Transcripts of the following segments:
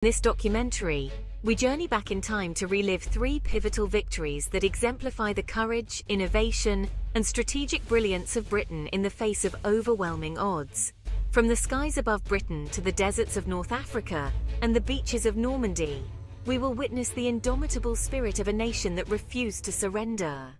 In this documentary, we journey back in time to relive three pivotal victories that exemplify the courage, innovation, and strategic brilliance of Britain in the face of overwhelming odds. From the skies above Britain to the deserts of North Africa and the beaches of Normandy, we will witness the indomitable spirit of a nation that refused to surrender.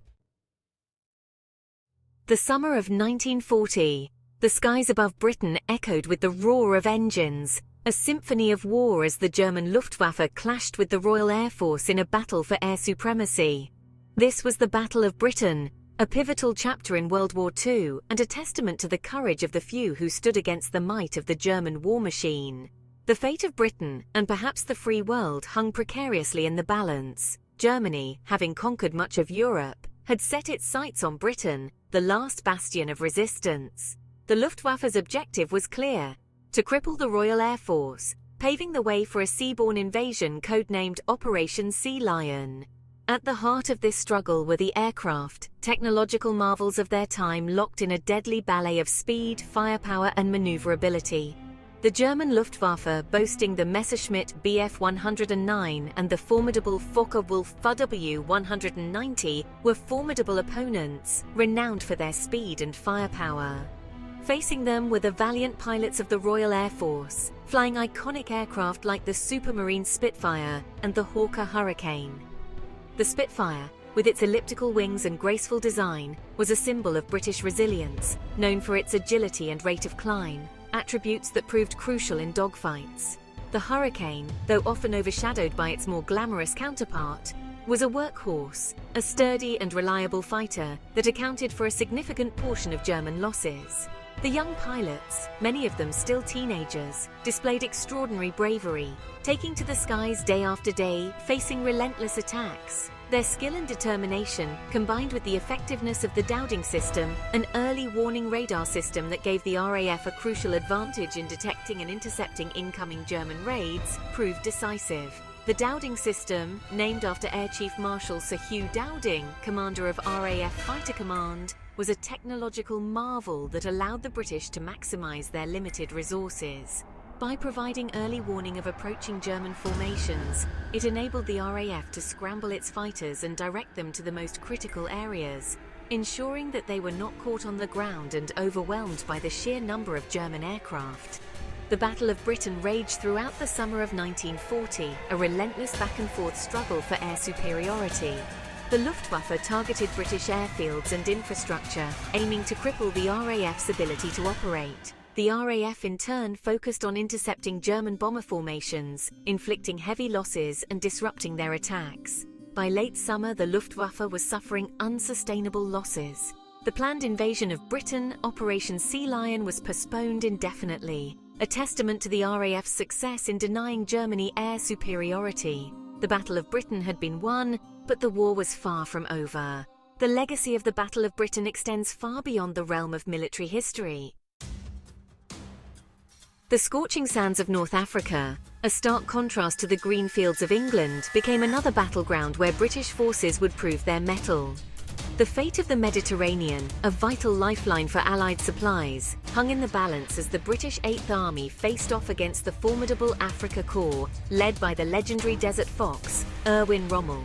The summer of 1940, the skies above Britain echoed with the roar of engines, a symphony of war as the German Luftwaffe clashed with the Royal Air Force in a battle for air supremacy. This was the Battle of Britain, a pivotal chapter in World War II and a testament to the courage of the few who stood against the might of the German war machine. The fate of Britain, and perhaps the free world, hung precariously in the balance. Germany, having conquered much of Europe, had set its sights on Britain, the last bastion of resistance. The Luftwaffe's objective was clear: to cripple the Royal Air Force, paving the way for a seaborne invasion codenamed Operation Sea Lion. At the heart of this struggle were the aircraft, technological marvels of their time locked in a deadly ballet of speed, firepower, and maneuverability. The German Luftwaffe, boasting the Messerschmitt Bf 109 and the formidable Focke-Wulf WW190, were formidable opponents, renowned for their speed and firepower. Facing them were the valiant pilots of the Royal Air Force, flying iconic aircraft like the Supermarine Spitfire and the Hawker Hurricane. The Spitfire, with its elliptical wings and graceful design, was a symbol of British resilience, known for its agility and rate of climb, attributes that proved crucial in dogfights. The Hurricane, though often overshadowed by its more glamorous counterpart, was a workhorse, a sturdy and reliable fighter that accounted for a significant portion of German losses. The young pilots, many of them still teenagers, displayed extraordinary bravery, taking to the skies day after day, facing relentless attacks. Their skill and determination, combined with the effectiveness of the dowding system, an early warning radar system that gave the RAF a crucial advantage in detecting and intercepting incoming German raids, proved decisive. The dowding system, named after Air Chief Marshal Sir Hugh Dowding, commander of RAF Fighter Command, was a technological marvel that allowed the British to maximize their limited resources. By providing early warning of approaching German formations, it enabled the RAF to scramble its fighters and direct them to the most critical areas, ensuring that they were not caught on the ground and overwhelmed by the sheer number of German aircraft. The Battle of Britain raged throughout the summer of 1940, a relentless back-and-forth struggle for air superiority. The Luftwaffe targeted British airfields and infrastructure, aiming to cripple the RAF's ability to operate. The RAF in turn focused on intercepting German bomber formations, inflicting heavy losses and disrupting their attacks. By late summer, the Luftwaffe was suffering unsustainable losses. The planned invasion of Britain, Operation Sea Lion, was postponed indefinitely, a testament to the RAF's success in denying Germany air superiority. The Battle of Britain had been won, but the war was far from over. The legacy of the Battle of Britain extends far beyond the realm of military history. The scorching sands of North Africa, a stark contrast to the green fields of England, became another battleground where British forces would prove their mettle. The fate of the Mediterranean, a vital lifeline for Allied supplies, hung in the balance as the British 8th Army faced off against the formidable Afrika Korps, led by the legendary Desert Fox, Erwin Rommel.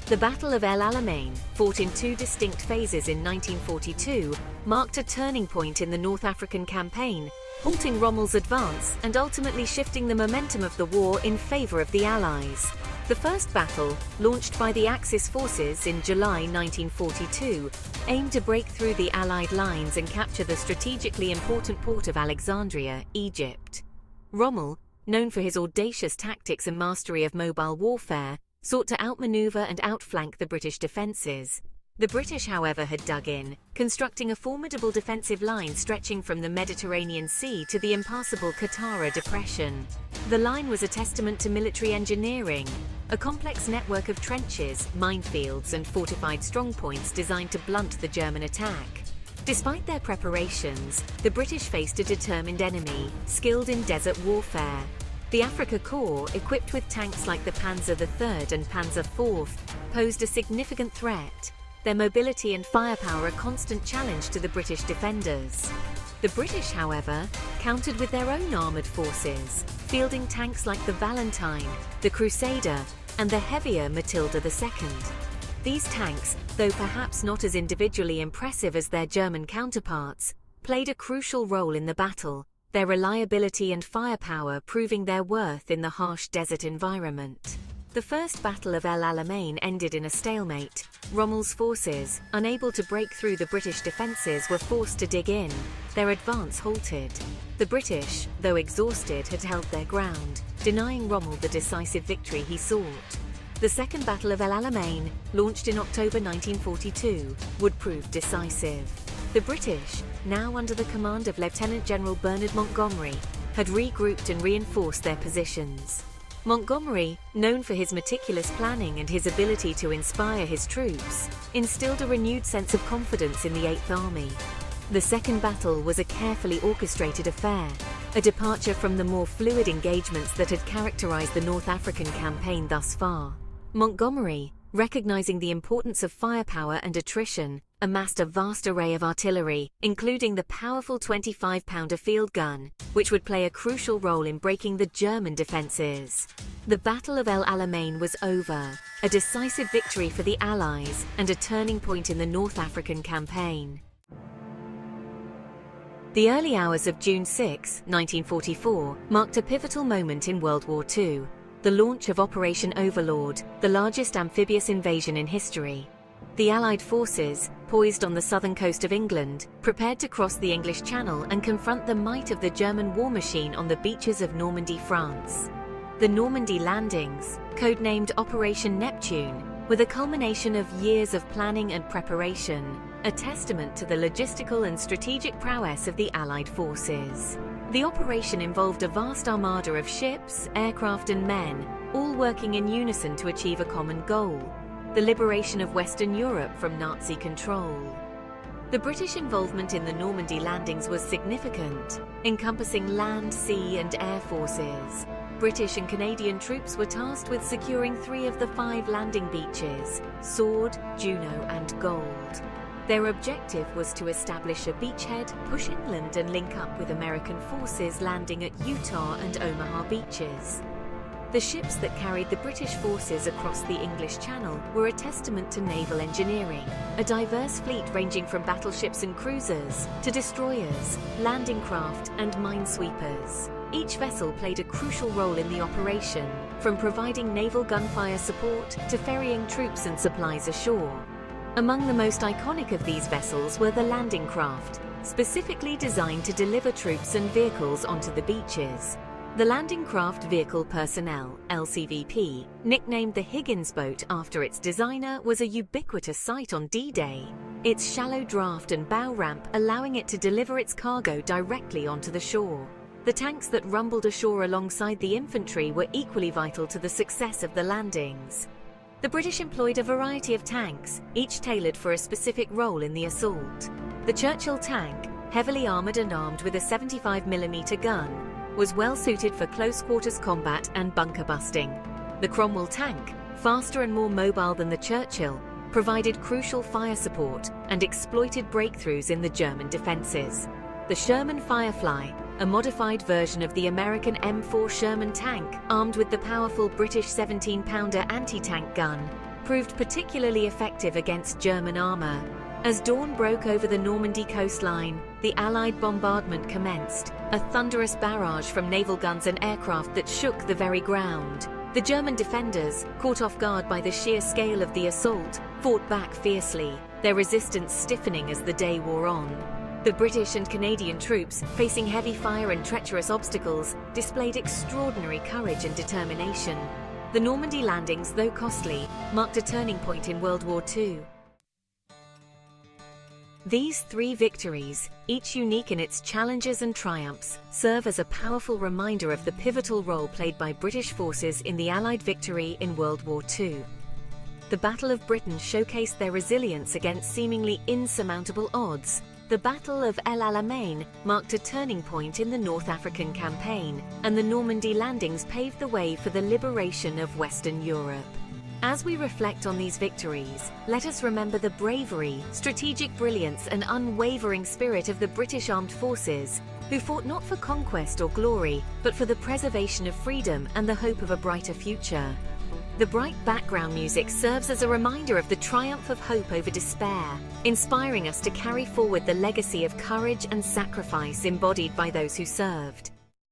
The Battle of El Alamein, fought in two distinct phases in 1942, marked a turning point in the North African campaign, halting Rommel's advance and ultimately shifting the momentum of the war in favour of the Allies. The first battle, launched by the Axis forces in July 1942, aimed to break through the Allied lines and capture the strategically important port of Alexandria, Egypt. Rommel, known for his audacious tactics and mastery of mobile warfare, sought to outmaneuver and outflank the British defences. The British, however, had dug in, constructing a formidable defensive line stretching from the Mediterranean Sea to the impassable Qattara Depression. The line was a testament to military engineering, a complex network of trenches, minefields, and fortified strongpoints designed to blunt the German attack. Despite their preparations, the British faced a determined enemy, skilled in desert warfare. The Afrika Korps, equipped with tanks like the Panzer III and Panzer IV, posed a significant threat. Their mobility and firepower a constant challenge to the British defenders. The British, however, countered with their own armoured forces, fielding tanks like the Valentine, the Crusader, and the heavier Matilda II. These tanks, though perhaps not as individually impressive as their German counterparts, played a crucial role in the battle, their reliability and firepower proving their worth in the harsh desert environment. The First Battle of El Alamein ended in a stalemate. Rommel's forces, unable to break through the British defences, were forced to dig in. Their advance halted. The British, though exhausted, had held their ground, denying Rommel the decisive victory he sought. The Second Battle of El Alamein, launched in October 1942, would prove decisive. The British, now under the command of Lieutenant General Bernard Montgomery, had regrouped and reinforced their positions. Montgomery, known for his meticulous planning and his ability to inspire his troops, instilled a renewed sense of confidence in the Eighth Army. The Second Battle was a carefully orchestrated affair, a departure from the more fluid engagements that had characterized the North African campaign thus far. Montgomery, recognizing the importance of firepower and attrition, amassed a vast array of artillery, including the powerful 25-pounder field gun, which would play a crucial role in breaking the German defences. The Battle of El Alamein was over, a decisive victory for the Allies and a turning point in the North African campaign. The early hours of June 6, 1944, marked a pivotal moment in World War II, the launch of Operation Overlord, the largest amphibious invasion in history. The Allied forces, poised on the southern coast of England, prepared to cross the English Channel and confront the might of the German war machine on the beaches of Normandy, France. The Normandy landings, codenamed Operation Neptune, were the culmination of years of planning and preparation, a testament to the logistical and strategic prowess of the Allied forces. The operation involved a vast armada of ships, aircraft and men, all working in unison to achieve a common goal: the liberation of Western Europe from Nazi control. The British involvement in the Normandy landings was significant, encompassing land, sea and air forces. British and Canadian troops were tasked with securing 3 of the 5 landing beaches: Sword, Juno and Gold. Their objective was to establish a beachhead, push inland and link up with American forces landing at Utah and Omaha beaches. The ships that carried the British forces across the English Channel were a testament to naval engineering, a diverse fleet ranging from battleships and cruisers to destroyers, landing craft and minesweepers. Each vessel played a crucial role in the operation, from providing naval gunfire support to ferrying troops and supplies ashore. Among the most iconic of these vessels were the landing craft, specifically designed to deliver troops and vehicles onto the beaches. The Landing Craft Vehicle Personnel, LCVP, nicknamed the Higgins boat after its designer, was a ubiquitous sight on D-Day, its shallow draft and bow ramp allowing it to deliver its cargo directly onto the shore. The tanks that rumbled ashore alongside the infantry were equally vital to the success of the landings. The British employed a variety of tanks, each tailored for a specific role in the assault. The Churchill tank, heavily armoured and armed with a 75mm gun, was well suited for close-quarters combat and bunker busting. The Cromwell tank, faster and more mobile than the Churchill, provided crucial fire support and exploited breakthroughs in the German defences. The Sherman Firefly, a modified version of the American M4 Sherman tank, armed with the powerful British 17-pounder anti-tank gun, proved particularly effective against German armour. As dawn broke over the Normandy coastline, the Allied bombardment commenced, a thunderous barrage from naval guns and aircraft that shook the very ground. The German defenders, caught off guard by the sheer scale of the assault, fought back fiercely, their resistance stiffening as the day wore on. The British and Canadian troops, facing heavy fire and treacherous obstacles, displayed extraordinary courage and determination. The Normandy landings, though costly, marked a turning point in World War II. These 3 victories, each unique in its challenges and triumphs, serve as a powerful reminder of the pivotal role played by British forces in the Allied victory in World War II. The Battle of Britain showcased their resilience against seemingly insurmountable odds. The Battle of El Alamein marked a turning point in the North African campaign, and the Normandy landings paved the way for the liberation of Western Europe. As we reflect on these victories, let us remember the bravery, strategic brilliance and unwavering spirit of the British Armed Forces, who fought not for conquest or glory, but for the preservation of freedom and the hope of a brighter future. The bright background music serves as a reminder of the triumph of hope over despair, inspiring us to carry forward the legacy of courage and sacrifice embodied by those who served.